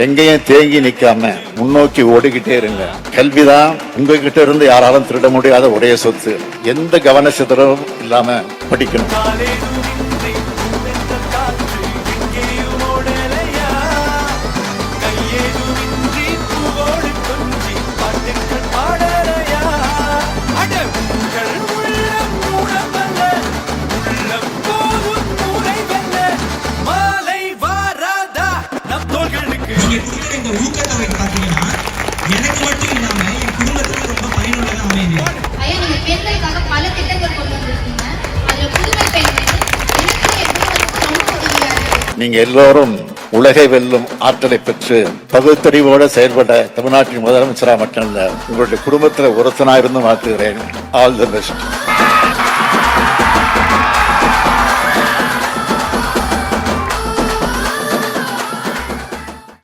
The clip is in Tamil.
எங்கேயும் தேங்கி நிக்காம முன்னோக்கி ஓடிக்கிட்டே இருங்க. கல்விதான் உங்ககிட்ட இருந்து யாராலும் திருட முடியாத ஒரே சொத்து. எந்த கவன சிதறலும் இல்லாம படிக்கணும். நீங்க எல்லோரும் உலகை வெல்லும் ஆற்றலை பெற்று பகுத்தறிவோடு செயல்பட தமிழ்நாட்டின் முதலமைச்சரா மட்டும் இல்ல, உங்களுடைய குடும்பத்தில் ஒருத்தனா இருந்து மாற்றுகிறேன். All the best.